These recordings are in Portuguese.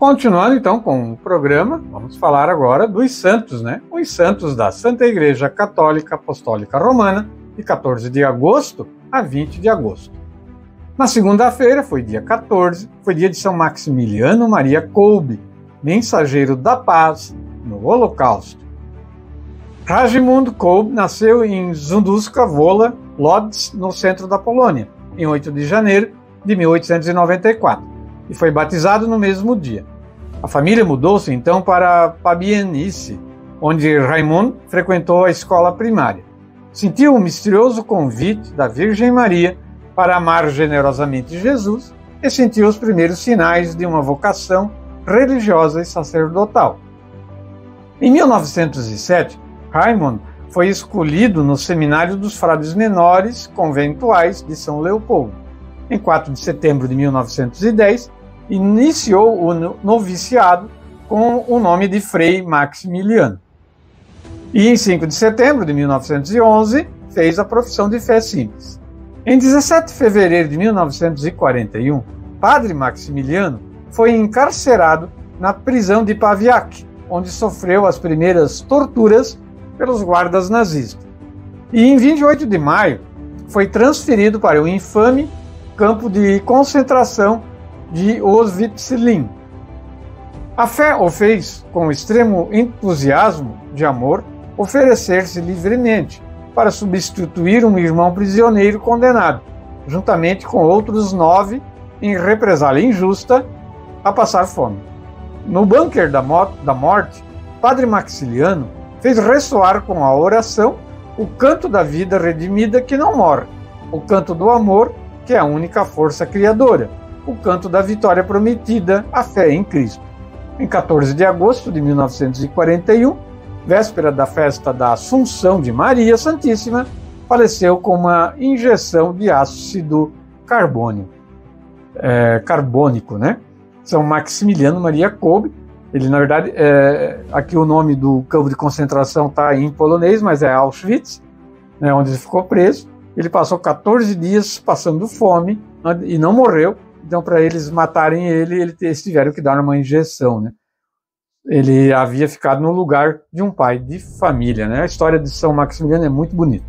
Continuando então com o programa, vamos falar agora dos santos, né? Os santos da Santa Igreja Católica Apostólica Romana, de 14 de agosto a 20 de agosto. Na segunda-feira, foi dia 14, foi dia de São Maximiliano Maria Kolbe, mensageiro da paz no Holocausto. Rajmund Kolbe nasceu em Zunduszka Wola, Lodz, no centro da Polônia, em 8 de janeiro de 1894, e foi batizado no mesmo dia. A família mudou-se então para Pabianice, onde Raimund frequentou a escola primária. Sentiu o misterioso convite da Virgem Maria para amar generosamente Jesus e sentiu os primeiros sinais de uma vocação religiosa e sacerdotal. Em 1907, Raimund foi escolhido no Seminário dos Frades Menores Conventuais de São Leopoldo. Em 4 de setembro de 1910, iniciou o noviciado com o nome de Frei Maximiliano. E em 5 de setembro de 1911, fez a profissão de fé simples. Em 17 de fevereiro de 1941, Padre Maximiliano foi encarcerado na prisão de Pawiak, onde sofreu as primeiras torturas pelos guardas nazistas. E em 28 de maio, foi transferido para o infame campo de concentração de Auschwitz. A fé o fez, com extremo entusiasmo de amor, oferecer-se livremente para substituir um irmão prisioneiro condenado, juntamente com outros 9, em represália injusta, a passar fome. No bunker da morte, Padre Maximiliano fez ressoar com a oração o canto da vida redimida que não morre, o canto do amor, que é a única força criadora, o canto da vitória prometida, a fé em Cristo. Em 14 de agosto de 1941, véspera da festa da Assunção de Maria Santíssima, faleceu com uma injeção de ácido carbônico, né? São Maximiliano Maria Kolbe. Ele, na verdade, aqui o nome do campo de concentração está em polonês, mas é Auschwitz, né, onde ele ficou preso. Ele passou 14 dias passando fome e não morreu. Então, para eles matarem ele, eles tiveram que dar uma injeção, né? Ele havia ficado no lugar de um pai de família, né? A história de São Maximiliano é muito bonita.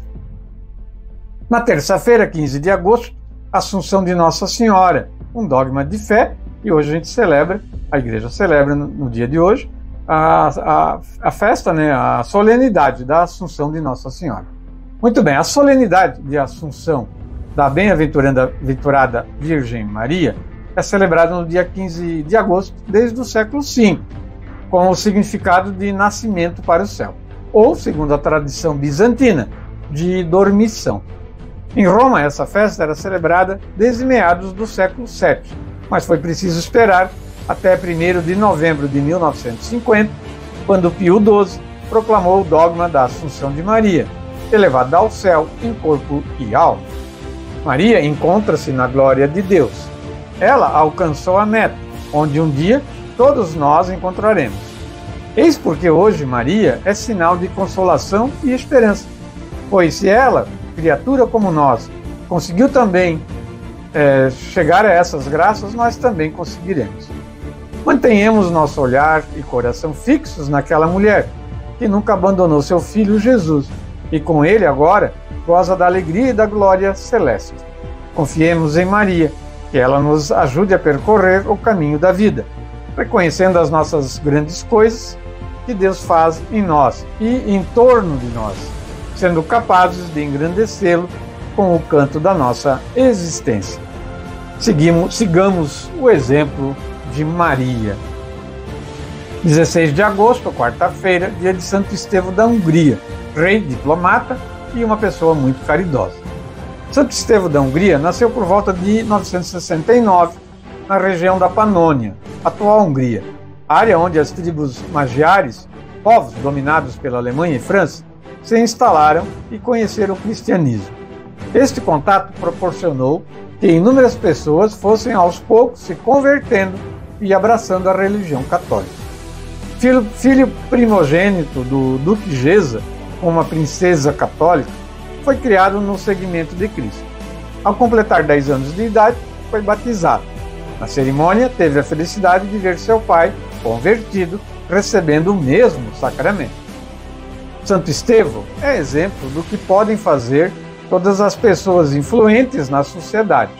Na terça-feira, 15 de agosto, Assunção de Nossa Senhora, um dogma de fé, e hoje a gente celebra, a igreja celebra no dia de hoje, a festa, né? A solenidade da Assunção de Nossa Senhora. Muito bem, a solenidade de Assunção da bem-aventurada Virgem Maria é celebrada no dia 15 de agosto desde o século V, com o significado de nascimento para o céu, ou, segundo a tradição bizantina, de dormição. Em Roma, essa festa era celebrada desde meados do século VII, mas foi preciso esperar até 1º de novembro de 1950, quando Pio XII proclamou o dogma da Assunção de Maria, elevada ao céu em corpo e alma. Maria encontra-se na glória de Deus. Ela alcançou a meta, onde um dia todos nós encontraremos. Eis porque hoje Maria é sinal de consolação e esperança, pois se ela, criatura como nós, conseguiu também chegar a essas graças, nós também conseguiremos. Mantenhamos nosso olhar e coração fixos naquela mulher que nunca abandonou seu filho Jesus e com ele agora goza da alegria e da glória celeste. Confiemos em Maria, que ela nos ajude a percorrer o caminho da vida, reconhecendo as nossas grandes coisas que Deus faz em nós e em torno de nós, sendo capazes de engrandecê-lo com o canto da nossa existência. Sigamos o exemplo de Maria. 16 de agosto, quarta-feira, dia de Santo Estevão da Hungria, rei, diplomata e uma pessoa muito caridosa. Santo Estevão da Hungria nasceu por volta de 969 na região da Panônia, atual Hungria, área onde as tribos magiares, povos dominados pela Alemanha e França, se instalaram e conheceram o cristianismo. Este contato proporcionou que inúmeras pessoas fossem aos poucos se convertendo e abraçando a religião católica. Filho primogênito do Duque Geza, uma princesa católica, foi criado no seguimento de Cristo. Ao completar 10 anos de idade, foi batizado. Na cerimônia, teve a felicidade de ver seu pai, convertido, recebendo o mesmo sacramento. Santo Estevão é exemplo do que podem fazer todas as pessoas influentes na sociedade.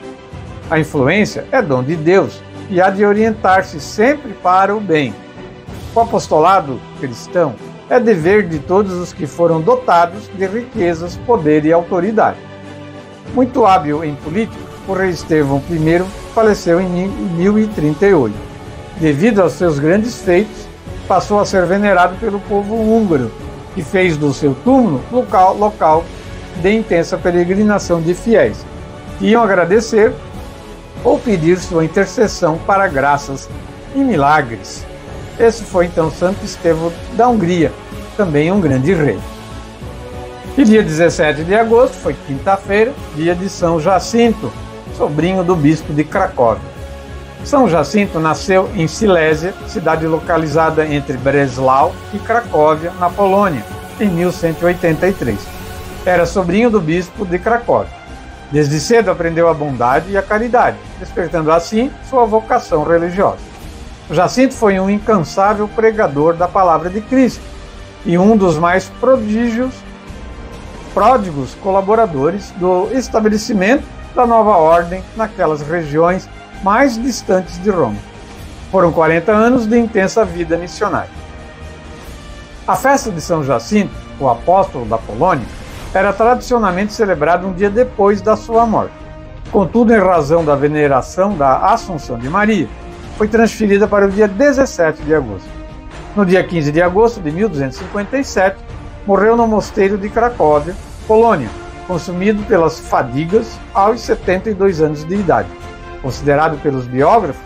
A influência é dom de Deus e há de orientar-se sempre para o bem. O apostolado cristão é dever de todos os que foram dotados de riquezas, poder e autoridade. Muito hábil em política, o rei Estevão I faleceu em 1038. Devido aos seus grandes feitos, passou a ser venerado pelo povo húngaro, que fez do seu túmulo local de intensa peregrinação de fiéis, que iam agradecer ou pedir sua intercessão para graças e milagres. Esse foi então Santo Estevão da Hungria, também um grande rei. E dia 17 de agosto foi quinta-feira, dia de São Jacinto, sobrinho do bispo de Cracóvia. São Jacinto nasceu em Silésia, cidade localizada entre Breslau e Cracóvia, na Polônia, em 1183. Era sobrinho do bispo de Cracóvia. Desde cedo aprendeu a bondade e a caridade, despertando assim sua vocação religiosa. Jacinto foi um incansável pregador da palavra de Cristo e um dos mais pródigos colaboradores do estabelecimento da nova ordem naquelas regiões mais distantes de Roma. Foram 40 anos de intensa vida missionária. A festa de São Jacinto, o apóstolo da Polônia, era tradicionalmente celebrada um dia depois da sua morte. Contudo, em razão da veneração da Assunção de Maria, foi transferida para o dia 17 de agosto. No dia 15 de agosto de 1257, morreu no mosteiro de Cracóvia, Polônia, consumido pelas fadigas aos 72 anos de idade. Considerado pelos biógrafos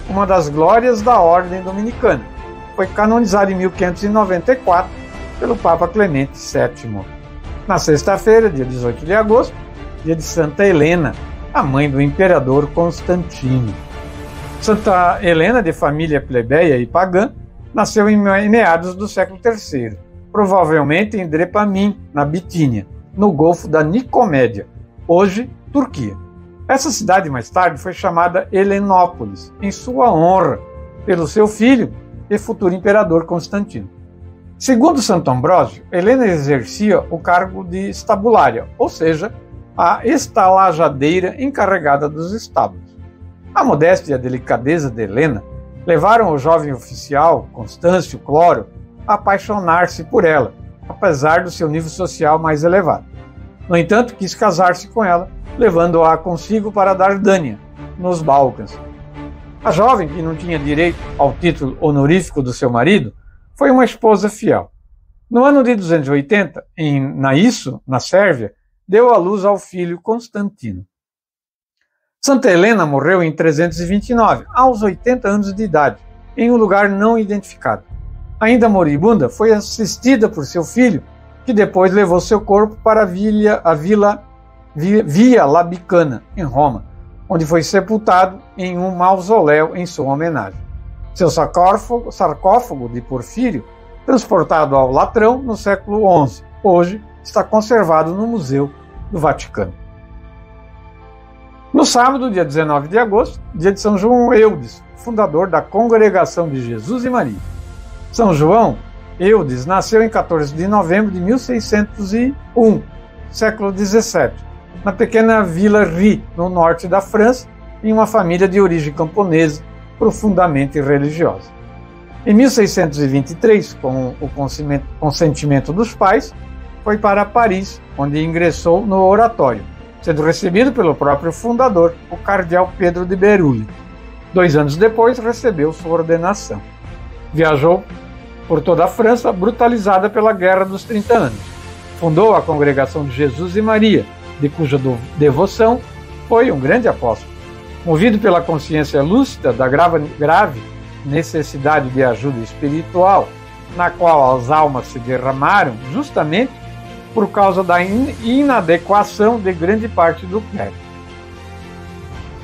uma das glórias da ordem dominicana. Foi canonizado em 1594 pelo Papa Clemente VII. Na sexta-feira, dia 18 de agosto, dia de Santa Helena, a mãe do imperador Constantino. Santa Helena, de família plebeia e pagã, nasceu em meados do século III, provavelmente em Drepamim, na Bitínia, no Golfo da Nicomédia, hoje Turquia. Essa cidade mais tarde foi chamada Helenópolis, em sua honra, pelo seu filho e futuro imperador Constantino. Segundo Santo Ambrósio, Helena exercia o cargo de estabulária, ou seja, a estalajadeira encarregada dos estábulos. A modéstia e a delicadeza de Helena levaram o jovem oficial, Constâncio Cloro, a apaixonar-se por ela, apesar do seu nível social mais elevado. No entanto, quis casar-se com ela, levando-a consigo para Dardânia, nos Balcãs. A jovem, que não tinha direito ao título honorífico do seu marido, foi uma esposa fiel. No ano de 280, em Naísso, na Sérvia, deu à luz ao filho Constantino. Santa Helena morreu em 329, aos 80 anos de idade, em um lugar não identificado. Ainda moribunda, foi assistida por seu filho, que depois levou seu corpo para a Via Labicana, em Roma, onde foi sepultado em um mausoléu em sua homenagem. Seu sarcófago de Porfírio, transportado ao Latrão no século XI, hoje está conservado no Museu do Vaticano. No sábado, dia 19 de agosto, dia de São João Eudes, fundador da Congregação de Jesus e Maria. São João Eudes nasceu em 14 de novembro de 1601, século XVII, na pequena Vila Ry, no norte da França, em uma família de origem camponesa, profundamente religiosa. Em 1623, com o consentimento dos pais, foi para Paris, onde ingressou no oratório, sendo recebido pelo próprio fundador, o cardeal Pedro de Berulle. 2 anos depois, recebeu sua ordenação. Viajou por toda a França, brutalizada pela Guerra dos 30 Anos. Fundou a Congregação de Jesus e Maria, de cuja devoção foi um grande apóstolo. Movido pela consciência lúcida da grave necessidade de ajuda espiritual, na qual as almas se derramaram justamente por causa da inadequação de grande parte do clero.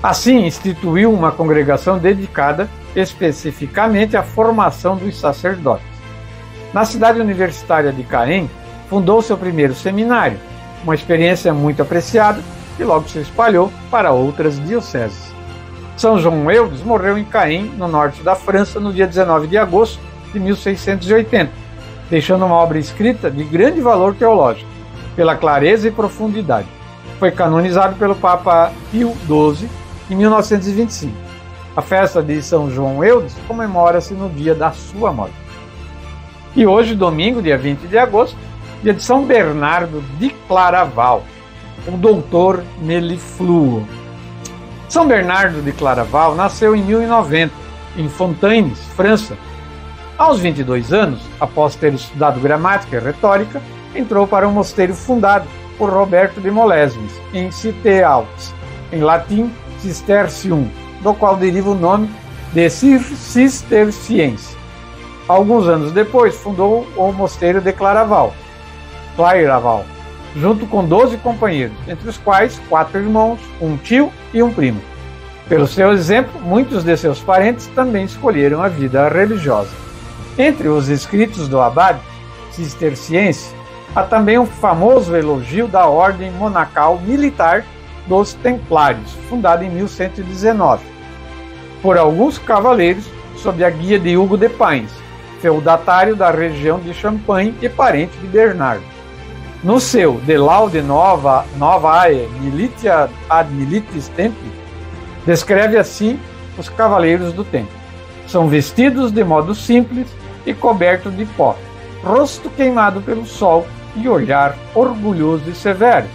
Assim, instituiu uma congregação dedicada especificamente à formação dos sacerdotes. Na cidade universitária de Caen, fundou seu primeiro seminário, uma experiência muito apreciada que logo se espalhou para outras dioceses. São João Eudes morreu em Caen, no norte da França, no dia 19 de agosto de 1680, deixando uma obra escrita de grande valor teológico, pela clareza e profundidade. Foi canonizado pelo Papa Pio XII em 1925. A festa de São João Eudes comemora-se no dia da sua morte. E hoje, domingo, dia 20 de agosto, dia de São Bernardo de Claraval, o doutor melifluo. São Bernardo de Claraval nasceu em 1090, em Fontaines, França. Aos 22 anos, após ter estudado gramática e retórica, entrou para um mosteiro fundado por Roberto de Molesmes, em Cité-Alpes, em latim Cistercium, do qual deriva o nome de Cisterciense. Alguns anos depois, fundou o mosteiro de Claraval, junto com 12 companheiros, entre os quais 4 irmãos, um tio e um primo. Pelo seu exemplo, muitos de seus parentes também escolheram a vida religiosa. Entre os escritos do abade cisterciense, há também um famoso elogio da ordem monacal militar dos Templários, fundada em 1119, por alguns cavaleiros sob a guia de Hugo de Payens, feudatário da região de Champagne e parente de Bernardo. No seu De Laude Novae Militia ad Militis Templi, descreve assim os cavaleiros do templo. São vestidos de modo simples e cobertos de pó, rosto queimado pelo sol e olhar orgulhoso e severo.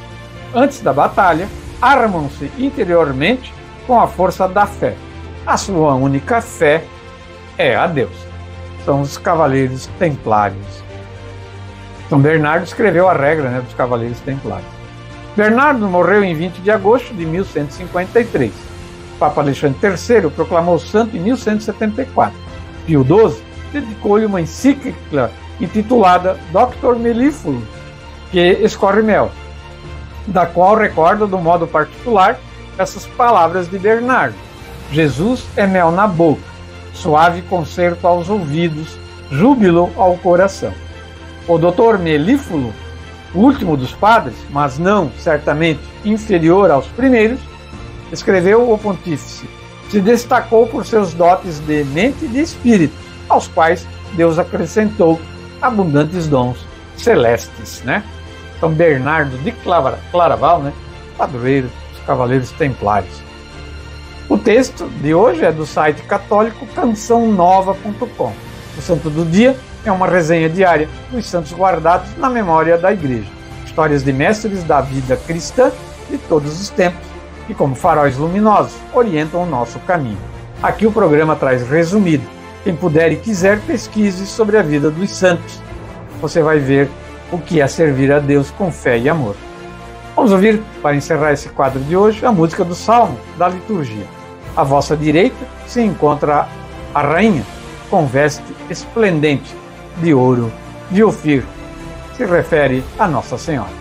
Antes da batalha, armam-se interiormente com a força da fé. A sua única fé é a Deus. São os cavaleiros templários. São Bernardo escreveu a regra, dos cavaleiros templários. Bernardo morreu em 20 de agosto de 1153. Papa Alexandre III proclamou o santo em 1174. Pio XII dedicou-lhe uma encíclica intitulada Doctor Melifluo, que escorre mel, da qual recorda do modo particular essas palavras de Bernardo: Jesus é mel na boca, suave concerto aos ouvidos, júbilo ao coração. O doutor Melifluo, o último dos padres, mas não certamente inferior aos primeiros, escreveu o pontífice, se destacou por seus dotes de mente e de espírito, aos quais Deus acrescentou abundantes dons celestes, São Bernardo de Claraval, padroeiro dos Cavaleiros Templários. O texto de hoje é do site católico cançãonova.com. O santo do dia é uma resenha diária dos santos guardados na memória da Igreja. Histórias de mestres da vida cristã de todos os tempos, que como faróis luminosos orientam o nosso caminho. Aqui o programa traz resumido. Quem puder e quiser, pesquise sobre a vida dos santos. Você vai ver o que é servir a Deus com fé e amor. Vamos ouvir, para encerrar esse quadro de hoje, a música do Salmo da liturgia. À vossa direita se encontra a rainha, com veste esplendente de ouro de Ofir. Se refere a Nossa Senhora.